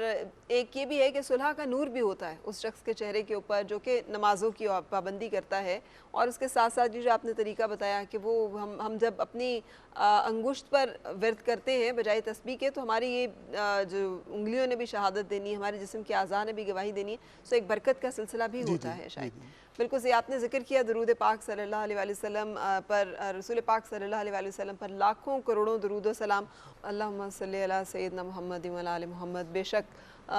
ایک یہ بھی ہے کہ صلح کا نور بھی ہوتا ہے اس شخص کے چہرے کے اوپر جو کہ نمازوں کی پابندی کرتا ہے، اور اس کے ساتھ ساتھ جو آپ نے طریقہ بتایا کہ وہ ہم جب اپنی انگشت پر ورد کرتے ہیں بجائے تسبیح کے، تو ہماری یہ جو انگلیوں نے بھی شہادت دینی ہے، ہمارے جسم کے اعضاء نے بھی گواہی دینی ہے، سو ایک برکت کا سلسلہ بھی ہوتا ہے شاید۔ بالکل صحیح، آپ نے ذکر کیا درود پاک صلی اللہ علیہ وآلہ وسلم پر، رسول پاک صلی اللہ علیہ وآلہ وسلم پر لاکھوں کروڑوں درود و سلام۔ اللہم صلی علی سیدنا محمد و علی آل محمد۔ بے شک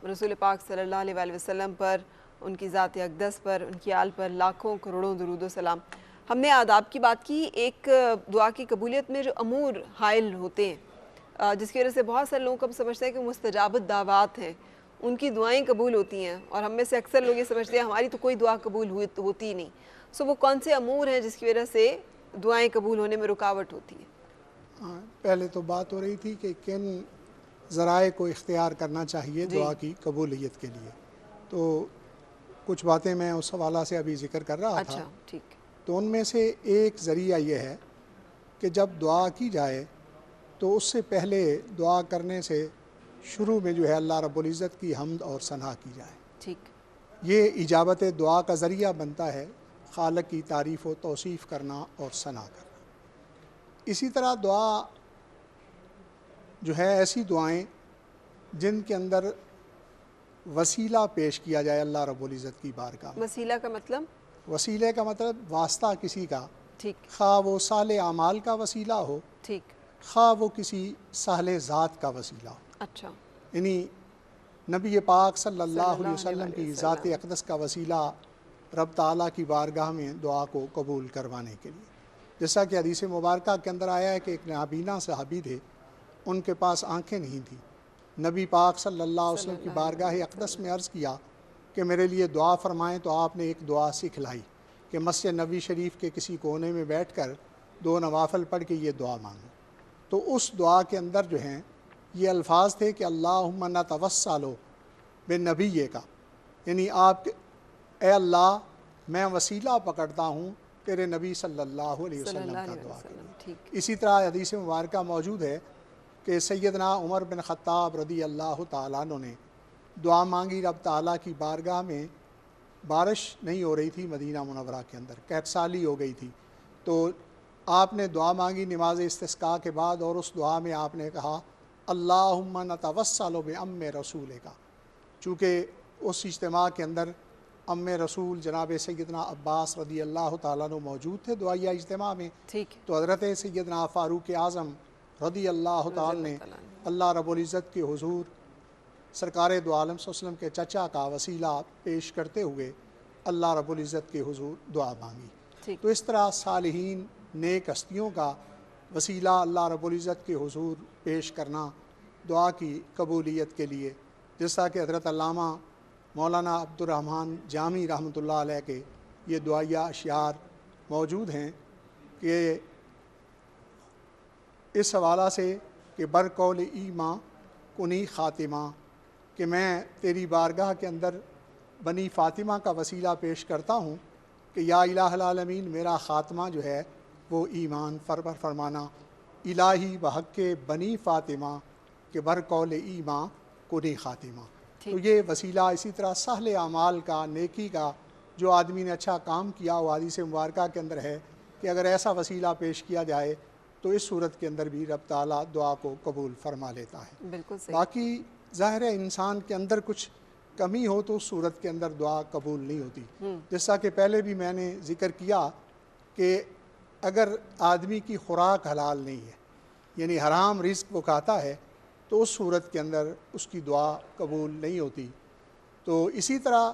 رسول پاک صلی اللہ علیہ وآلہ وسلم پر، ان کی ذات اقدس پر، ان کی آل پر لاکھوں کروڑوں درود و سلام۔ ہم نے آداب کی بات کی، ایک دعا کی قبولیت میں جو امور حائل ہوتے ہیں، جس کی وجہ سے بہت سارے لوگوں کو ہم سمجھتے ہیں کہ مستجاب دعوات ہیں، ان کی دعائیں قبول ہوتی ہیں، اور ہم میں سے اکثر لوگ یہ سمجھتے ہیں ہماری تو کوئی دعا قبول ہوتی ہی نہیں۔ سو وہ کون سے امور ہیں جس کی وجہ سے دعائیں قبول ہونے میں رکاوٹ ہوتی ہے؟ پہلے تو بات ہو رہی تھی کہ کن ذرائع کو اختیار کرنا چاہیے دعا کی قبولیت کے لیے، تو کچھ باتیں میں اس حوالہ سے ابھی ذکر کر رہا تھا۔ اچھا ٹھیک۔ تو ان میں سے ایک ذریعہ یہ ہے کہ جب دعا کی جائے تو اس سے پہلے دعا کرنے سے شروع میں جو ہے اللہ رب العزت کی حمد اور ثنا کی جائے۔ ٹھیک۔ یہ اجابت دعا کا ذریعہ بنتا ہے، خالق کی تعریف و توصیف کرنا اور ثنا کرنا۔ اسی طرح دعا جو ہے، ایسی دعائیں جن کے اندر وسیلہ پیش کیا جائے اللہ رب العزت کی بارگاہ میں۔ وسیلہ کا مطلب؟ وسیلے کا مطلب واسطہ کسی کا، ٹھیک، خواہ وہ صالح اعمال کا وسیلہ ہو، ٹھیک، خواہ وہ کسی صالح ذات کا وسیلہ ہو۔ اچھا، یعنی نبی پاک صلی اللہ علیہ وسلم کی ذات اقدس کا وسیلہ رب تعالیٰ کی بارگاہ میں دعا کو قبول کروانے کے لیے، جیسا کہ حدیث مبارکہ کے اندر آیا ہے کہ ایک نابینا صحابی تھے، ان کے پاس آنکھیں نہیں تھیں، نبی پاک صلی اللہ علیہ وسلم کی بارگاہ اقدس میں عرض کیا کہ میرے لیے دعا فرمائیں، تو آپ نے ایک دعا سکھلائی کہ مسجد نبوی شریف کے کسی کونے میں بیٹھ کر 2 نوافل پڑھ کے یہ دعا مانگو۔ تو اس دعا کے اندر جو ہیں یہ الفاظ تھے کہ اللہم نتوسل بنبی کا، یعنی آپ اے اللہ میں وسیلہ پکڑتا ہوں تیرے نبی صلی اللہ علیہ وسلم کا دعا کے۔ اسی طرح حدیث مبارکہ موجود ہے کہ سیدنا عمر بن خطاب رضی اللہ تعالیٰ عنہ نے دعا مانگی رب تعالیٰ کی بارگاہ میں، بارش نہیں ہو رہی تھی مدینہ منورہ کے اندر، قحط سالی ہو گئی تھی، تو آپ نے دعا مانگی نماز استسقاء کے بعد، اور اس دعا میں آپ نے کہا اللہم نتوسل بام رسول کا، چونکہ اس اجتماع کے اندر ام رسول جناب سیدنا عباس رضی اللہ تعالیٰ عنہ موجود تھے دعائیہ اجتماع میں، تو حضرت سیدنا فاروق اعظم رضی اللہ تعالیٰ نے اللہ رب العزت کے حضور سرکار دو عالم صلی اللہ علیہ وسلم کے چچا کا وسیلہ پیش کرتے ہوئے اللہ رب العزت کے حضور دعا مانگی۔ تو اس طرح صالحین نیک ہستیوں کا وسیلہ اللہ رب العزت کے حضور پیش کرنا دعا کی قبولیت کے لیے، جیسا کہ حضرت علامہ مولانا عبد الرحمن جامی رحمۃ اللہ علیہ کے یہ دعائیہ اشعار موجود ہیں کہ اس حوالہ سے کہ برقول ایماں کنی خاتمہ، کہ میں تیری بارگاہ کے اندر بنی فاطمہ کا وسیلہ پیش کرتا ہوں کہ یا الہ العالمین میرا خاتمہ جو ہے وہ ایمان فرمانا، الہی بحق بنی فاطمہ کہ برقول ایماں کنی خاتمہ۔ تو یہ وسیلہ اسی طرح سہل اعمال کا، نیکی کا، جو آدمی نے اچھا کام کیا وہ حدیث مبارکہ کے اندر ہے کہ اگر ایسا وسیلہ پیش کیا جائے تو اس صورت کے اندر بھی رب تعالیٰ دعا کو قبول فرما لیتا ہے۔ بالکل صحیح۔ باقی ظاہر ہے انسان کے اندر کچھ کمی ہو تو اس صورت کے اندر دعا قبول نہیں ہوتی، جیسا کہ پہلے بھی میں نے ذکر کیا کہ اگر آدمی کی خوراک حلال نہیں ہے، یعنی حرام رزق وہ کھاتا ہے، تو اس صورت کے اندر اس کی دعا قبول نہیں ہوتی۔ تو اسی طرح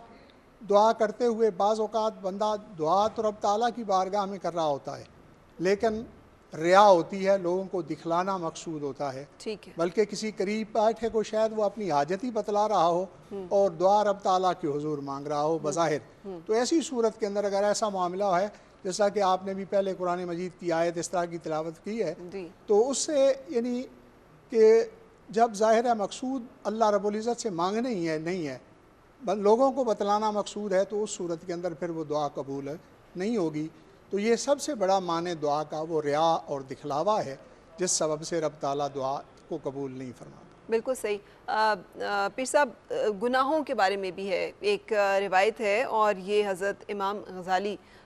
دعا کرتے ہوئے بعض اوقات بندہ دعا تو رب تعالیٰ کی بارگاہ میں کر رہا ہوتا ہے، لیکن ریا ہوتی ہے، لوگوں کو دکھلانا مقصود ہوتا ہے، بلکہ کسی قریب بیٹھے کو شاید وہ اپنی حاجت ہی بتلا رہا ہو اور دعا رب تعالیٰ کے حضور مانگ رہا ہو بظاہر۔ تو ایسی صورت کے اندر اگر ایسا معاملہ ہے، جیسا کہ آپ نے بھی پہلے قرآن مجید کی آیت اس طرح کی تلاوت کی ہے، تو اس سے یعنی کہ جب ظاہر ہے مقصود اللہ رب العزت سے مانگنے ہی ہے، نہیں ہے لوگوں کو بتلانا مقصود ہے، تو اس صورت کے اندر پھر وہ دعا قبول نہیں ہوگی۔ تو یہ سب سے بڑا معنی دعا کا وہ ریا اور دکھلاوا ہے، جس سبب سے رب تعالیٰ دعا کو قبول نہیں فرماتا۔ بالکل صحیح۔ پیر صاحب گناہوں کے بارے میں بھی ہے ایک روایت ہے، اور یہ حضرت امام غزالی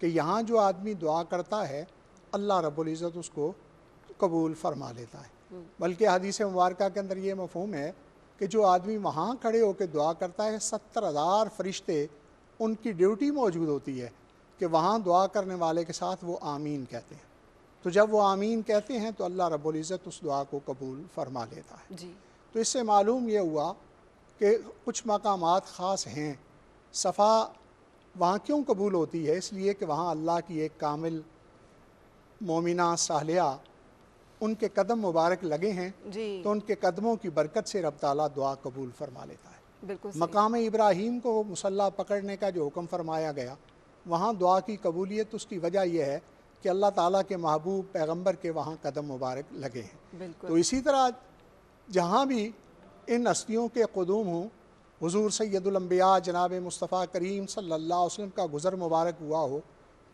کہ یہاں جو آدمی دعا کرتا ہے اللہ رب العزت اس کو قبول فرما لیتا ہے، بلکہ حدیث مبارکہ کے اندر یہ مفہوم ہے کہ جو آدمی وہاں کھڑے ہو کے دعا کرتا ہے 70,000 فرشتے ان کی ڈیوٹی موجود ہوتی ہے کہ وہاں دعا کرنے والے کے ساتھ وہ آمین کہتے ہیں، تو جب وہ آمین کہتے ہیں تو اللہ رب العزت اس دعا کو قبول فرما لیتا ہے۔ جی تو اس سے معلوم یہ ہوا کہ کچھ مقامات خاص ہیں۔ صفا وہاں کیوں قبول ہوتی ہے؟ اس لیے کہ وہاں اللہ کی ایک کامل مومنہ صالحہ ان کے قدم مبارک لگے ہیں، جی تو ان کے قدموں کی برکت سے رب تعالیٰ دعا قبول فرما لیتا ہے۔ بالکل صحیح۔ مقام ابراہیم کو مصلی پکڑنے کا جو حکم فرمایا گیا، وہاں دعا کی قبولیت اس کی وجہ یہ ہے کہ اللہ تعالیٰ کے محبوب پیغمبر کے وہاں قدم مبارک لگے ہیں۔ تو بالکل اسی طرح جہاں بھی ان ہستیوں کے قدوم ہوں، حضور سید الانبیاء جناب مصطفیٰ کریم صلی اللہ علیہ وسلم کا گزر مبارک ہوا ہو،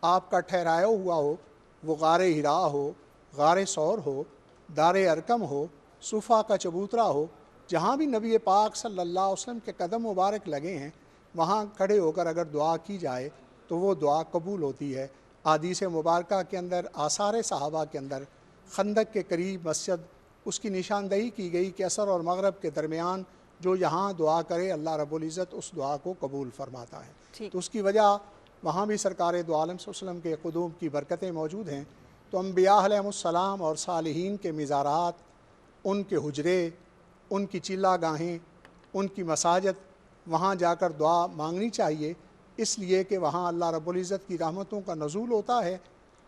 آپ کا ٹھہرایا ہوا ہو، وہ غار ہرا ہو، غار ثور ہو، دار ارقم ہو، صفا کا چبوترا ہو، جہاں بھی نبی پاک صلی اللہ علیہ وسلم کے قدم مبارک لگے ہیں، وہاں کھڑے ہو کر اگر دعا کی جائے تو وہ دعا قبول ہوتی ہے۔ احادیث مبارکہ کے اندر، آثار صحابہ کے اندر خندق کے قریب مسجد، اس کی نشاندہی کی گئی کہ عصر اور مغرب کے درمیان جو یہاں دعا کرے اللہ رب العزت اس دعا کو قبول فرماتا ہے۔ ٹھیک۔ تو اس کی وجہ وہاں بھی سرکار دو عالم صلی اللہ علیہ وسلم کے قدوم کی برکتیں موجود ہیں۔ تو انبیاء علیہ السلام اور صالحین کے مزارات، ان کے حجرے، ان کی چلہ گاہیں، ان کی مساجد، وہاں جا کر دعا مانگنی چاہیے، اس لیے کہ وہاں اللہ رب العزت کی رحمتوں کا نزول ہوتا ہے،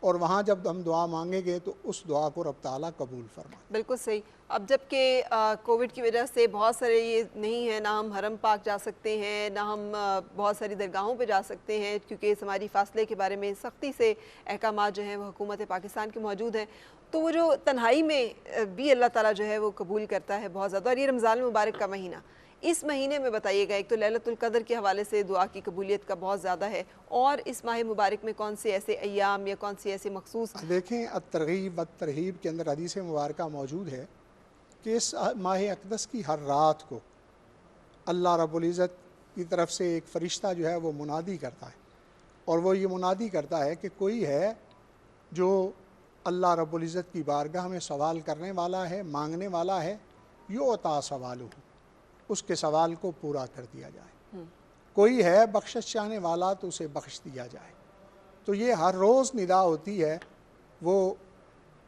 اور وہاں جب ہم دعا مانگیں گے تو اس دعا کو رب تعالیٰ قبول فرمائے۔ بالکل صحیح۔ اب جب کہ کووڈ کی وجہ سے بہت سارے یہ نہیں ہے، نہ ہم حرم پاک جا سکتے ہیں، نہ ہم بہت ساری درگاہوں پہ جا سکتے ہیں، کیونکہ ہماری فاصلے کے بارے میں سختی سے احکامات جو ہیں وہ حکومت پاکستان کے موجود ہیں، تو وہ جو تنہائی میں بھی اللہ تعالیٰ جو ہے وہ قبول کرتا ہے بہت زیادہ۔ اور یہ رمضان المبارک کا مہینہ، اس مہینے میں بتائیے گا، ایک تو لیلۃ القدر کے حوالے سے دعا کی قبولیت کا بہت زیادہ ہے، اور اس ماہ مبارک میں کون سے ایسے ایام یا کون سے ایسے مخصوص؟ دیکھیں الترغیب والترہیب کے اندر حدیث مبارکہ موجود ہے کہ اس ماہ اقدس کی ہر رات کو اللہ رب العزت کی طرف سے ایک فرشتہ جو ہے وہ منادی کرتا ہے، اور وہ یہ منادی کرتا ہے کہ کوئی ہے جو اللہ رب العزت کی بارگاہ میں سوال کرنے والا ہے، مانگنے والا ہے، یعطیٰ سوالہ، اس کے سوال کو پورا کر دیا جائے۔ کوئی ہے بخشش چاہنے والا تو اسے بخش دیا جائے۔ تو یہ ہر روز ندا ہوتی ہے، وہ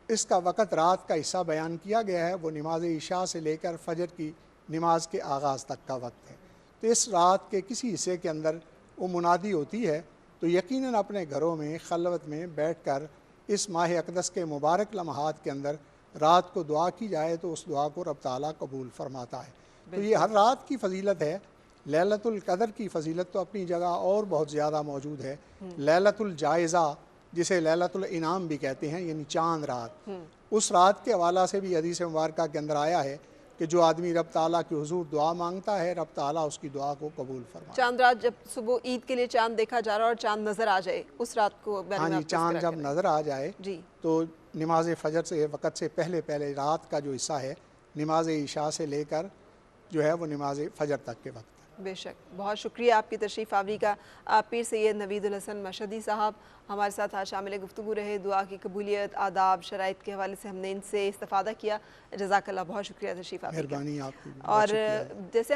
اس کا وقت رات کا حصہ بیان کیا گیا ہے، وہ نماز عشاء سے لے کر فجر کی نماز کے آغاز تک کا وقت ہے۔ تو اس رات کے کسی حصے کے اندر وہ منادی ہوتی ہے، تو یقیناً اپنے گھروں میں خلوت میں بیٹھ کر اس ماہ اقدس کے مبارک لمحات کے اندر رات کو دعا کی جائے تو اس دعا کو رب تعالیٰ قبول فرماتا ہے۔ تو یہ ہر رات کی فضیلت ہے۔ لیلۃ القدر کی فضیلت تو اپنی جگہ اور بہت زیادہ موجود ہے۔ لیلۃ الجائزہ، جسے لیلۃ الانعام بھی کہتے ہیں، یعنی چاند رات، اس رات کے حوالہ سے بھی حدیث مبارکہ کے اندر آیا ہے کہ جو آدمی رب تعالیٰ کے حضور دعا مانگتا ہے، رب تعالیٰ اس کی دعا کو قبول فرماتا ہے۔ چاند رات جب صبح عید کے لیے چاند دیکھا جا رہا اور چاند نظر آ جائے، اس رات کو ہاں جی، چاند جب نظر آ جائے جی تو نماز فجر سے وقت سے پہلے رات کا جو حصہ ہے، نماز عشاء سے لے کر جو ہے وہ نماز فجر تک کے وقت۔ بے شک، بہت شکریہ آپ کی تشریف آوری کا۔ پیر سید نوید الحسن مشہدی صاحب ہمارے ساتھ آج شامل گفتگو رہے، دعا کی قبولیت، آداب، شرائط کے حوالے سے ہم نے ان سے استفادہ کیا۔ جزاک اللہ، بہت شکریہ تشریف آوری کا۔ مہربانی آپ کی، اور بہت شکریہ۔ جیسے